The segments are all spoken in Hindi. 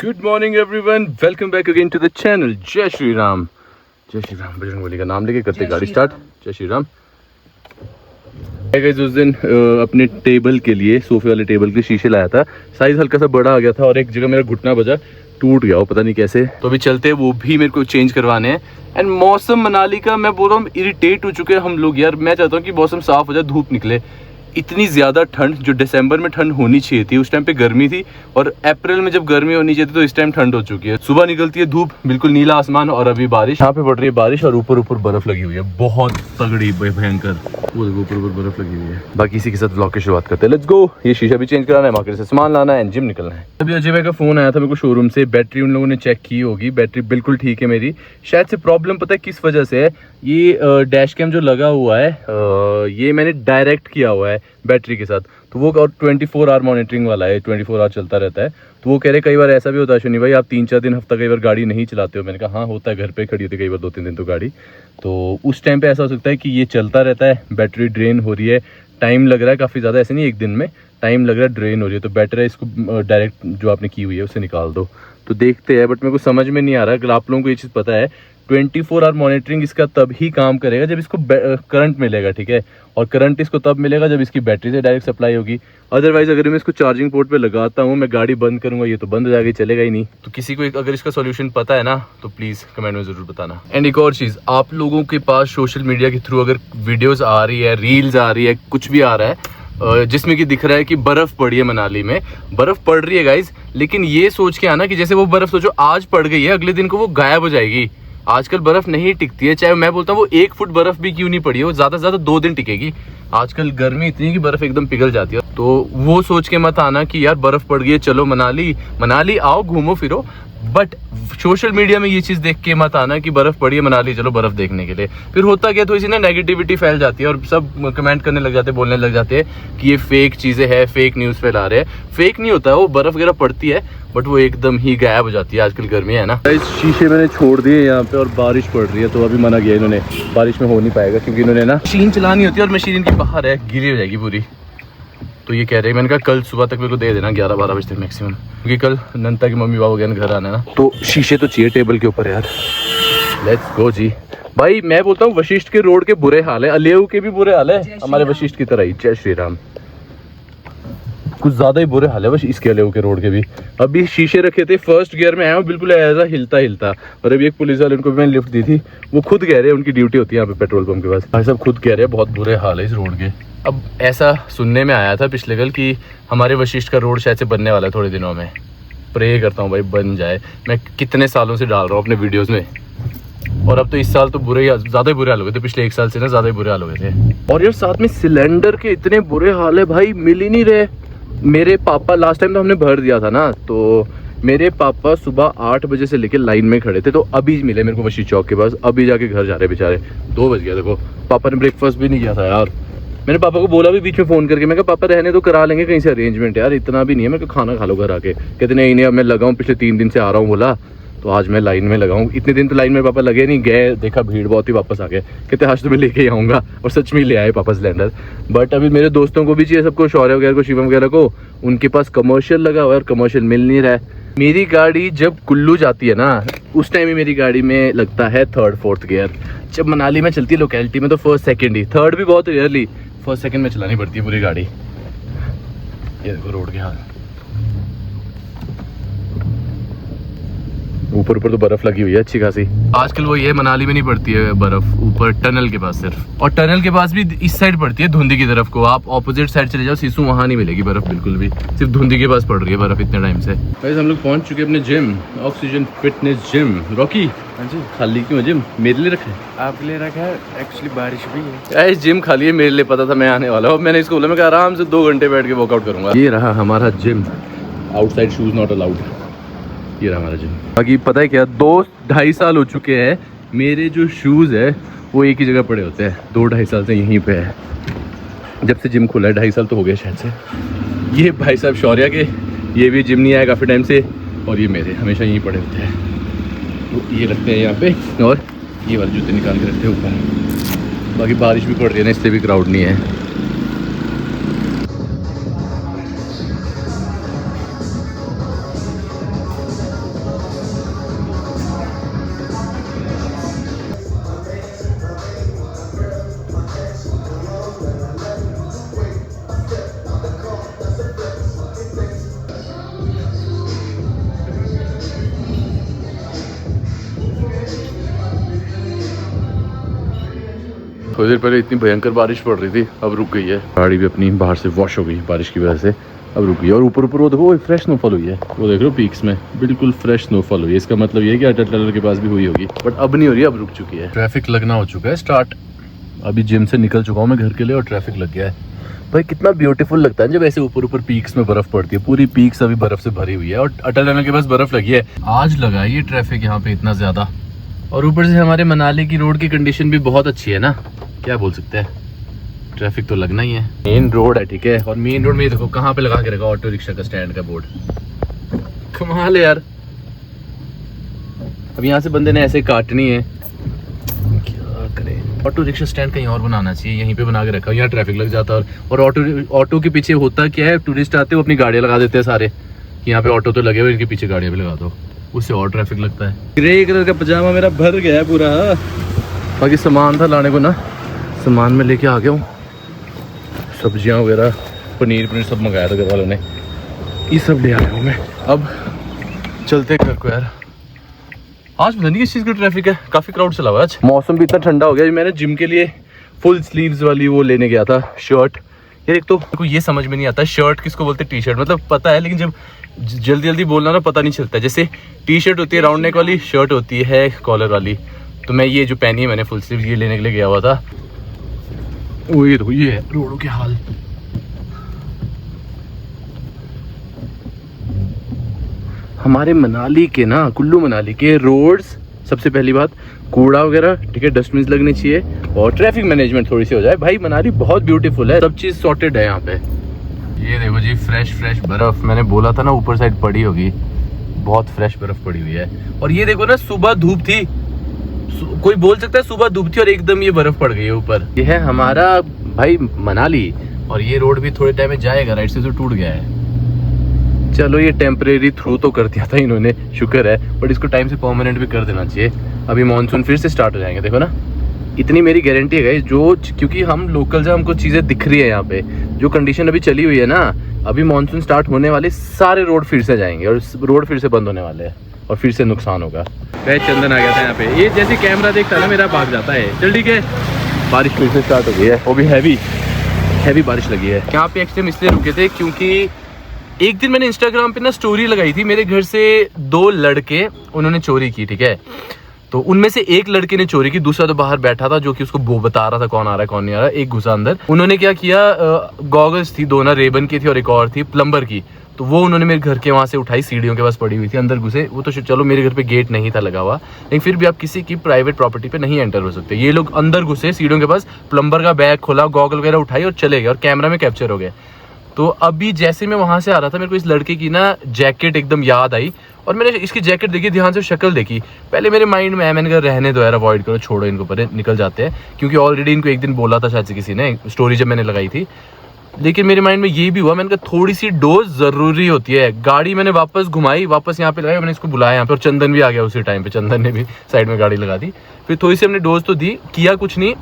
Good morning everyone, welcome back again to the channel. जय श्री राम। जय श्री राम। बजरंगबली का नाम लेके करते गाड़ी स्टार्ट। जय श्री राम। उस दिन अपने टेबल के लिए, सोफे वाले टेबल के शीशे लाया था। साइज हल्का सा बड़ा आ गया था और एक जगह मेरा घुटना बजा, टूट गया वो, पता नहीं कैसे। तो अभी चलते हैं, वो भी मेरे को चेंज करवाने हैं। एंड मौसम मनाली का मैं बोल रहा हूँ, इरिटेट हो चुके हैं हम लोग यार। मैं चाहता हूँ कि मौसम साफ हो जाए, धूप निकले। इतनी ज़्यादा ठंड, जो दिसंबर में ठंड होनी चाहिए थी उस टाइम पे गर्मी थी, और अप्रैल में जब गर्मी होनी चाहिए थी तो इस टाइम ठंड हो चुकी है। सुबह निकलती है धूप, बिल्कुल नीला आसमान, और अभी बारिश। यहाँ पे पड़ रही है बारिश और ऊपर ऊपर बर्फ लगी हुई है, बहुत तगड़ी भयंकर। वो ऊपर ऊपर बर्फ लगी हुई है। बाकी इसी के साथ व्लॉग की शुरुआत करते हैं। Let's go. ये शीशा भी चेंज कराना है, मार्केट से सामान लाना है, जिम निकलना है। अभी अजय भाई का फोन आया था मेरे को शोरूम से। बैटरी उन लोगों ने चेक की होगी, बैटरी बिल्कुल ठीक है मेरी। शायद से प्रॉब्लम पता है किस वजह से है। ये डैश कैम जो लगा हुआ है, ये मैंने डायरेक्ट किया हुआ है बैटरी के साथ, तो वो और 24 आवर मॉनिटरिंग वाला है, 24 आवर चलता रहता है। तो वो कह रहे कई बार ऐसा भी होता है शनि भाई, आप 3-4 दिन हफ्ता कई बार गाड़ी नहीं चलाते हो। मैंने कहा हाँ होता है, घर पे खड़ी होती है कई बार 2-3 दिन तो गाड़ी। तो उस टाइम पे ऐसा हो सकता है कि ये चलता रहता है, बैटरी ड्रेन हो रही है, टाइम लग रहा है काफ़ी ज़्यादा, ऐसे नहीं एक दिन में, टाइम लग रहा है, ड्रेन हो रही है। तो बेटर है इसको डायरेक्ट जो आपने की हुई है उसे निकाल दो। तो देखते हैं, बट मेरे को समझ में नहीं आ रहा। अगर आप लोगों को ये चीज़ पता है, 24 आवर मॉनिटरिंग इसका तब ही काम करेगा जब इसको करंट मिलेगा, ठीक है। और करंट इसको तब मिलेगा जब इसकी बैटरी से डायरेक्ट सप्लाई होगी। अदरवाइज अगर मैं इसको चार्जिंग पोर्ट पे लगाता हूँ, मैं गाड़ी बंद करूंगा, ये तो बंद हो जाएगी, चलेगा ही नहीं। तो किसी को अगर इसका सॉल्यूशन पता है ना, तो प्लीज़ कमेंट में ज़रूर बताना। एंड एक और चीज़, आप लोगों के पास सोशल मीडिया के थ्रू अगर वीडियोज़ आ रही है, रील्स आ रही है, कुछ भी आ रहा है जिसमें कि दिख रहा है कि बर्फ़ पड़ी है मनाली में, बर्फ़ पड़ रही है गाइज, लेकिन ये सोच के आना कि जैसे वो बर्फ़ सोचो आज पड़ गई है, अगले दिन को वो गायब हो जाएगी। आजकल बर्फ नहीं टिकती है, चाहे मैं बोलता हूँ वो 1 फुट बर्फ भी क्यों नहीं पड़ी है, वो ज़्यादा से ज़्यादा 2 दिन टिकेगी। आजकल गर्मी इतनी है कि बर्फ एकदम पिघल जाती है। तो वो सोच के मत आना कि यार बर्फ पड़ गई है, चलो मनाली आओ, घूमो फिरो। बट सोशल मीडिया में ये चीज़ देख के मत आना कि बर्फ पड़ी है मनाली, चलो बर्फ देखने के लिए। फिर होता क्या, तो इसी ना नेगेटिविटी फैल जाती है और सब कमेंट करने लग जाते हैं, बोलने लग जाते हैं कि ये फेक चीज़ें हैं, फेक न्यूज़ फैला रहे हैं। फेक नहीं होता है, वो बर्फ वगैरह पड़ती है, बट वो एकदम ही गायब हो जाती है। आजकल गर्मी है ना। इस शीशे मैंने छोड़ दिए यहाँ पे, और बारिश पड़ रही है, तो अभी मना किया इन्होंने, बारिश में हो नहीं पाएगा क्योंकि इन्होंने ना मशीन चलानी होती है और मशीन इनकी बाहर है, गीली हो जाएगी पूरी। तो ये कह रहे हैं, मैंने कहा कल सुबह तक मेरे को दे देना 11-12 बजे तक मैक्सिमम, क्योंकि कल नंता के मम्मी पापा के घर आना है ना। तो शीशे तो चाहिए टेबल के ऊपर यार। लेट्स गो जी। भाई मैं बोलता हूँ वशिष्ठ के रोड के बुरे हाल है, अलेऊ के भी बुरे हाल है, हमारे वशिष्ठ की तरह ही। जय श्री राम। कुछ ज़्यादा ही बुरे हाल है बस इसके अलेऊ के रोड के भी। अभी शीशे रखे थे, फर्स्ट गियर में आया हूँ, बिल्कुल ऐसा हिलता। और अभी एक पुलिस वाले, उनको भी मैंने लिफ्ट दी थी, वो खुद कह रहे हैं, उनकी ड्यूटी होती है यहाँ पे पेट्रोल पंप के पास, भाई साहब खुद कह रहे हैं बहुत बुरे हाल है इस रोड के। अब ऐसा सुनने में आया था पिछले कल कि हमारे वशिष्ठ का रोड शायद से बनने वाला है थोड़े दिनों में। प्रे करता हूँ भाई बन जाए। मैं कितने सालों से डाल रहा हूँ अपने वीडियोज़ में, और अब तो इस साल तो ज़्यादा ही बुरे हाल हो गए थे, पिछले 1 साल से ना ज़्यादा ही बुरे हाल हो गए थे। और यार साथ में सिलेंडर के इतने बुरे हाल है भाई, मिल ही नहीं रहे। मेरे पापा लास्ट टाइम तो हमने भर दिया था ना, तो मेरे पापा सुबह 8 बजे से लेकर लाइन में खड़े थे, तो अभी मिले मेरे को वशिष्ठ चौक के पास। अभी जाके घर जा रहे बेचारे, 2 बज गया। देखो पापा ने ब्रेकफास्ट भी नहीं किया था यार। मैंने पापा को बोला भी बीच में फ़ोन करके, मैं कहा पापा रहने तो करा लेंगे कहीं से अरेंजमेंट यार, इतना भी नहीं है। मैं कहा खाना खा लो घर आके। कहते नहीं अब मैं लगाऊँ, पिछले 3 दिन से आ रहा हूँ बोला, तो आज मैं लाइन में लगाऊँ। इतने दिन तो लाइन में पापा लगे नहीं, गए देखा भीड़ बहुत ही, वापस आ गए। कहते आज तो मैं लेके ही आऊँगा, और सच में ले आए पापा सिलेंडर। बट अभी मेरे दोस्तों को भी चाहिए, सबको, शौर्य वगैरह को, शिवम वगैरह को, उनके पास कमर्शियल लगा हुआ है और कमर्शियल मिल नहीं रहा है। मेरी गाड़ी जब कुल्लू जाती है ना, उस टाइम ही मेरी गाड़ी में लगता है 3rd-4th गियर। जब मनाली में चलती है लोकेलिटी में तो 1st 2nd ही, 3rd भी बहुत रेयरली, 1st 2nd में चलानी पड़ती है पूरी गाड़ी। ये देखो रोड के हाल, ऊपर तो बर्फ लगी हुई है अच्छी खासी। आजकल वो ये मनाली में नहीं पड़ती है बर्फ, ऊपर टनल के पास सिर्फ, और टनल के पास भी इस साइड पड़ती है धुंधी की तरफ को। आप ऑपोजिट साइड चले जाओ सिसु, वहाँ नहीं मिलेगी बर्फ बिल्कुल भी, सिर्फ धुंधी के पास पड़ रही है बर्फ इतने टाइम से। वैसे हम लोग पहुंच चुके हैं अपने gym, oxygen fitness gym. Rocky हाँ जी, खाली क्यों है जिम? मेरे लिए रखा है? आपके लिए रखा है, एक्चुअली बारिश भी है। इस जिम खाली है, मेरे लिए पता था मैं आने वाला हूँ। मैंने इसको बोला, मैं आराम से 2 घंटे बैठ के वर्कआउट करूंगा। ये रहा हमारा gym, outside shoes not allowed. ये रहा हमारा जिम। बाकी पता है क्या, 2-2.5 साल हो चुके हैं, मेरे जो शूज़ है वो एक ही जगह पड़े होते हैं। 2-2.5 साल से यहीं पे है, जब से जिम खुला है। 2.5 साल तो हो गए शायद से। ये भाई साहब शौर्य के, ये भी जिम नहीं आया काफ़ी टाइम से, और ये मेरे हमेशा यहीं पड़े होते हैं। तो ये रखते हैं यहाँ पे, और ये वाले जूते निकाल के रखते हैं ऊपर। बाकी बारिश भी पड़ रही है ना, इससे भी क्राउड नहीं है। थोड़ी देर पहले इतनी भयंकर बारिश पड़ रही थी, अब रुक गई है। गाड़ी भी अपनी बाहर से वॉश हो गई बारिश की वजह से, अब रुक गई। और ऊपर वो देखो फ्रेश स्नोफॉल हुई है, वो देख लो पीक्स में बिल्कुल फ्रेश स्नोफॉल हुई है। इसका मतलब ये है कि अटल टनल के पास भी हुई होगी, बट अब नहीं हो रही है, अब रुक चुकी है। ट्रैफिक लगना हो चुका है स्टार्ट। अभी जिम से निकल चुका हूँ मैं घर के लिए और ट्रैफिक लग गया है। भाई कितना ब्यूटीफुल लगता है जब ऐसे ऊपर पीक्स में बर्फ पड़ती है। पूरी पीक्स अभी बर्फ से भरी हुई है और अटल टनल के पास बर्फ लगी है। आज लगा ये ट्रैफिक यहाँ पे इतना ज्यादा, और ऊपर से हमारे मनाली की रोड की कंडीशन भी बहुत अच्छी है ना, क्या बोल सकते हैं, ट्रैफिक तो लगना ही है। मेन रोड है ठीक है, और मेन रोड में देखो कहाँ पे लगा के रखा ऑटो रिक्शा का स्टैंड का बोर्ड, कमाल है यार। अब यहाँ से बंदे ने ऐसे काटनी है, क्या करें। ऑटो रिक्शा स्टैंड कहीं और बनाना चाहिए, यहीं पे बना के रखा, यहाँ ट्रैफिक लग जाता है। और ऑटो के पीछे होता क्या है, टूरिस्ट आते हैं वो अपनी गाड़ियाँ लगा देते हैं सारे, कि यहाँ पे ऑटो तो लगे हुए, इनके पीछे गाड़ियाँ भी लगा दो, उससे और ट्रैफिक लगता है। ग्रे कलर का पजामा मेरा भर गया है पूरा। बाकी सामान था लाने को ना, सामान में लेके आ गया हूँ, सब्जियाँ वगैरह, पनीर सब मंगाया था घर वालों ने, ये सब ले आया हूँ मैं। अब चलते घर को यार। आज पता नहीं किस चीज़ का ट्रैफिक है, काफ़ी क्राउड चला हुआ है आज। मौसम भी इतना ठंडा हो गया। मैंने जिम के लिए फुल स्लीव्स वाली वो लेने गया था शर्ट। यार एक तो मेरे को ये समझ में नहीं आता शर्ट किसको बोलते, टी शर्ट मतलब पता है, लेकिन जब जल्दी जल्दी बोलना ना पता नहीं चलता। जैसे टी शर्ट होती है राउंड नेक वाली, शर्ट होती है कॉलर वाली। तो मैं ये जो पहनी है मैंने फुल स्लीव, ये लेने के लिए गया हुआ था। वो ये देखो ये है रोडों के हाल। हमारे मनाली के ना, कुल्लू मनाली के रोड्स, सबसे पहली बात कूड़ा वगैरह ठीक है, डस्टबिन लगने चाहिए, और ट्रैफिक मैनेजमेंट थोड़ी सी हो जाए। भाई मनाली बहुत ब्यूटीफुल है, सब चीज़ सॉर्टेड है यहाँ पे। ये देखो जी फ्रेश बर्फ, मैंने बोला था ना ऊपर साइड पड़ी होगी, बहुत फ्रेश बर्फ पड़ी हुई है। और ये देखो ना सुबह धूप थी, कोई बोल सकता है सुबह धूप थी और एकदम ये बर्फ पड़ गई है ऊपर। ये है हमारा भाई मनाली, और ये रोड भी थोड़े टाइम में जाएगा, राइट से तो टूट गया है। चलो ये टेम्परेरी थ्रू तो कर दिया था इन्होंने, शुक्र है, बट इसको टाइम से परमानेंट भी कर देना चाहिए। अभी मानसून फिर से स्टार्ट हो जाएंगे, देखो ना, इतनी मेरी गारंटी है गाइस, जो क्योंकि हम लोकल से हमको चीज़ें दिख रही है यहाँ पे, जो कंडीशन अभी चली हुई है ना, अभी मानसून स्टार्ट होने वाले सारे रोड फिर से जाएंगे और रोड फिर से बंद होने वाले हैं और फिर से नुकसान होगा। चंदन आ गया था यहाँ पे, ये जैसे कैमरा देखता है ना मेरा भाग जाता है। चल ठीक है, बारिश फिर से स्टार्ट हो गई है, वो भी हैवी बारिश लगी है। यहाँ पे एक्चुअली हम इसलिए रुके थे क्योंकि एक दिन मैंने इंस्टाग्राम पे ना स्टोरी लगाई थी, मेरे घर से 2 लड़के उन्होंने चोरी की, ठीक है। तो उनमें से एक लड़के ने चोरी की, दूसरा तो बाहर बैठा था जो कि उसको वो बता रहा था कौन आ रहा है कौन नहीं आ रहा है। एक घुसा अंदर, उन्होंने क्या किया, गॉगल्स थी 2 ना, रेबन की थी और एक और थी प्लम्बर की, तो वो उन्होंने मेरे घर के वहाँ से उठाई, सीढ़ियों के पास पड़ी हुई थी, अंदर घुसे। वो तो चलो मेरे घर पे गेट नहीं था लगा हुआ, लेकिन फिर भी आप किसी की प्राइवेट प्रॉपर्टी पे नहीं एंटर हो सकते। ये लोग अंदर घुसे सीढ़ियों के पास, प्लम्बर का बैग खोला, गॉगल वगैरह उठाई और चले गए, और कैमरा में कैप्चर हो गए। तो अभी जैसे मैं वहाँ से आ रहा था, मेरे को इस लड़के की ना जैकेट एकदम याद आई, और मैंने इसकी जैकेट देखी, ध्यान से शक्ल देखी। पहले मेरे माइंड में मैंने कहा रहने दो यार, अवॉइड करो, छोड़ो इनको, पर निकल जाते हैं, क्योंकि ऑलरेडी इनको एक दिन बोला था शायद से किसी ने, स्टोरी जब मैंने लगाई थी। लेकिन मेरे माइंड में ये भी हुआ, मैंने कहा थोड़ी सी डोज ज़रूरी होती है। गाड़ी मैंने वापस घुमाई, वापस यहाँ पे लगाई, मैंने इसको बुलाया यहाँ पे, और चंदन भी आ गया उसी टाइम पे, चंदन ने भी साइड में गाड़ी लगा दी। फिर थोड़ी सी हमने डोज तो दी, किया कुछ नहीं।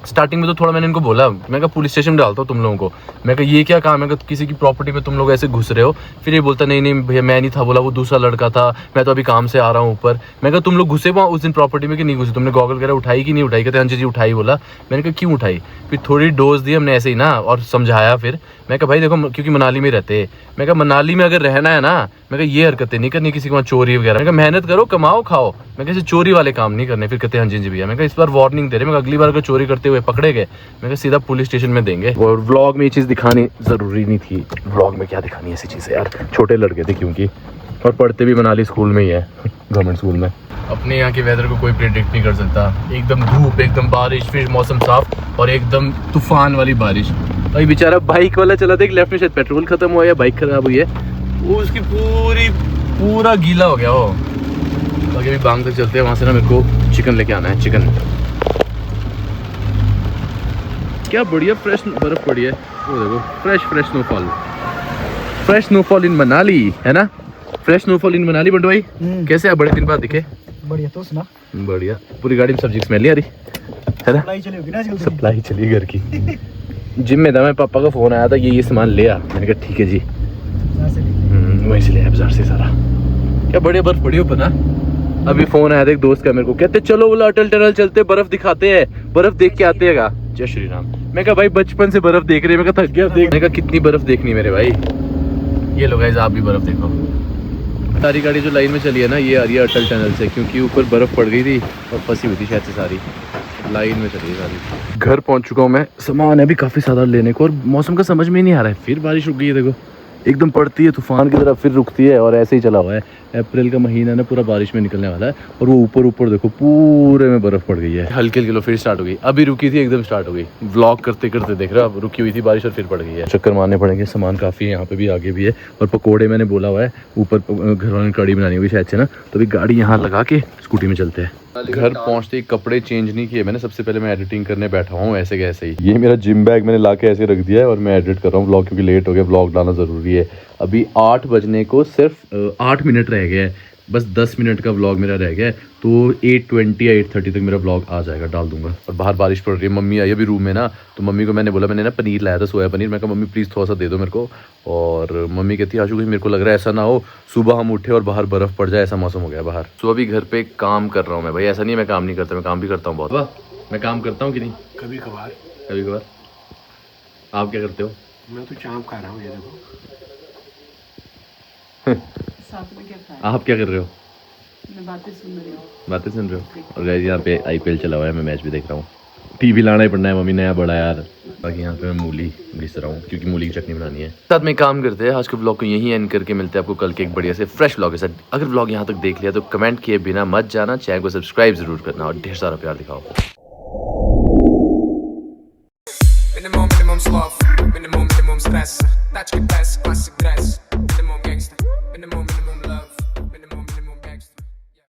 स्टार्टिंग में तो थोड़ा मैंने इनको बोला, मैं कहा पुलिस स्टेशन में डालता हूँ तुम लोगों को, मैं कहा ये क्या काम है, किसी की प्रॉपर्टी पे तुम लोग ऐसे घुस रहे हो। फिर ये बोलता नहीं भैया मैं नहीं था, बोला वो दूसरा लड़का था, मैं तो अभी काम से आ रहा हूँ ऊपर। मैं कहा तुम लोग घुसे वहाँ उस दिन प्रॉपर्टी में कि नहीं घुसे, तुमने गॉगल वगैरह उठाई कि नहीं उठाई, कहते हाँ जी उठाई। बोला, मैंने कहा क्यों उठाई, फिर थोड़ी डोज दी हमने ऐसे ही ना, और समझाया। फिर मैं कहा भाई देखो, क्योंकि मनाली में रहते, मैं कहा मनाली में अगर रहना है ना, मैं कहा ये हरकतें नहीं करनी, किसी को वहाँ चोरी वगैरह, मैं कहा मेहनत करो, कमाओ, खाओ, मैं कैसे चोरी वाले काम नहीं करने। फिर कहते हैं हाँ जी भैया। मैं कहा इस बार वार्निंग दे रहे, मैं अगली बार अगर चोरी करते हुए पकड़े गए, मैं कहा सीधा पुलिस स्टेशन में देंगे। और व्लॉग में ये चीज़ दिखानी ज़रूरी नहीं थी, व्लॉग में क्या दिखानी ऐसी चीज़ें यार, छोटे लड़के थे क्योंकि, और पढ़ते भी मनाली स्कूल में ही है, गवर्नमेंट स्कूल में। अपने यहाँ के वेदर को कोई प्रेडिक्ट नहीं कर सकता, एकदम धूप, एकदम बारिश, फिर मौसम साफ, और एकदम तूफान वाली बारिश। भाई बेचारा बाइक वाला चला था, एक लेफ्ट में शायद पेट्रोल खत्म हुआ या बाइक खराब हुई है, वो उसकी पूरा गीला हो गया हो। बाकी अभी बांग तक चलते हैं, वहाँ से ना मेरे को चिकन लेके आना है, चिकन। क्या बढ़िया फ्रेश बर्फ पड़ी है, वो देखो फ्रेश स्नोफॉल इन मनाली, है ना, fresh snowfall in Manali. Bantu भाई कैसे आप, बड़े दिन बाद दिखे? बढ़िया, तो सुना बढ़िया। पूरी गाड़ी में सब्जी स्मेल आ रही है ना, सप्लाई चली घर की। जिम में था मैं, पापा का फोन आया था, ये सामान ले आ, मैंने कहा ठीक है जी, वहीं से ले आया बाजार से सारा। क्या बढ़िया बर्फ पड़ी ऊपर ना, अभी फोन आया था एक दोस्त का मेरे को, कहते चलो बोला अटल टनल चलते, बर्फ दिखाते हैं, बर्फ देख के आते हैं। जय श्री राम। मैं कहा भाई बचपन से बर्फ देख रहे हैं, मैं कहा थक गया देख। मैंने कहा कितनी बर्फ देखनी मेरे भाई। ये लो गाइस आप भी बर्फ देखो। सारी गाड़ी जो लाइन में चली है ना, ये आ रही है अटल टनल से, क्योंकि ऊपर बर्फ पड़ गई थी और फंसी हुई थी शायद से, सारी लाइन में चली है सारी। घर पहुंच चुका हूँ मैं, सामान है भी काफ़ी सारा लेने को, और मौसम का समझ में ही नहीं आ रहा है। फिर बारिश रुक गई है, देखो एकदम पड़ती है तूफान की तरह, फिर रुकती है, और ऐसे ही चला हुआ है। अप्रैल का महीना ना पूरा बारिश में निकलने वाला है, और वो ऊपर ऊपर देखो पूरे में बर्फ पड़ गई है। हल्के हल्के लो फिर स्टार्ट हो गई, अभी रुकी थी एकदम स्टार्ट हो गई। व्लॉग करते करते देख रहे हो, अब रुकी हुई थी बारिश और फिर पड़ गई है। चक्कर मारने पड़ेंगे, सामान काफ़ी है यहाँ पे भी, आगे भी है। और पकोड़े मैंने बोला हुआ है, ऊपर घर वालों ने कड़ी बनानी होगी शायद से ना, तो अभी गाड़ी यहाँ लगा के स्कूटी में चलते हैं। घर पहुंचते ही कपड़े चेंज नहीं किए मैंने, सबसे पहले मैं एडिटिंग करने बैठा हूँ ऐसे कैसे ही। ये मेरा जिम बैग मैंने ला के ऐसे रख दिया है, और मैं एडिट कर रहा हूँ व्लॉग, क्योंकि लेट हो गया, व्लॉग डालना ज़रूरी है। अभी 8 बजने को सिर्फ 8 मिनट रह गया है, बस 10 मिनट का व्लॉग मेरा रह गया है, तो 8:20 या 8:30 तक मेरा व्लॉग आ जाएगा, डाल दूंगा। और बाहर बारिश पड़ रही है, मम्मी आई अभी रूम में ना, तो मम्मी को मैंने बोला, मैंने ना पनीर लाया था, सोया पनीर। मैं कहा मम्मी प्लीज़ थोड़ा सा दे दो मेरे को, और मम्मी कहती है आशु मेरे को लग रहा है ऐसा ना हो सुबह हम उठे और बाहर बर्फ़ पड़ जाए, ऐसा मौसम हो गया बाहर। सुबह भी घर पे काम कर रहा हूँ मैं भाई, ऐसा नहीं मैं काम नहीं करता, मैं काम भी करता हूँ बहुत। वाह, मैं काम करता हूँ कि नहीं? कभी कभार। कभी कभार। आप क्या करते हो? मैं तो चाँप खा रहा हूँ, ये देखो। साथ में क्या खाया? आप क्या कर रहे हो? मैं बातें सुन रही हूँ। बातें सुन रहे हो? और गाइस यहाँ पे IPL चला हुआ है, मैं मैच भी देख रहा हूँ। टीवी लाना ही पड़ना है, मम्मी नया बड़ा यार। बाकी यहाँ पे मैं मूली घिस रहा हूँ, क्योंकि मूली की चटनी बनानी है। साथ में काम करते हैं। आज के व्लॉग को यहीं एंड करके मिलते हैं आपको कल के एक बढ़िया से फ्रेश व्लॉग के साथ। अगर व्लॉग यहाँ तक देख लिया तो कमेंट किए बिना मत जाना, चैनल को सब्सक्राइब जरूर करना, और ढेर सारा प्यार दिखाओ। Minimum sloth, minimum stress. That's the best, classic dress.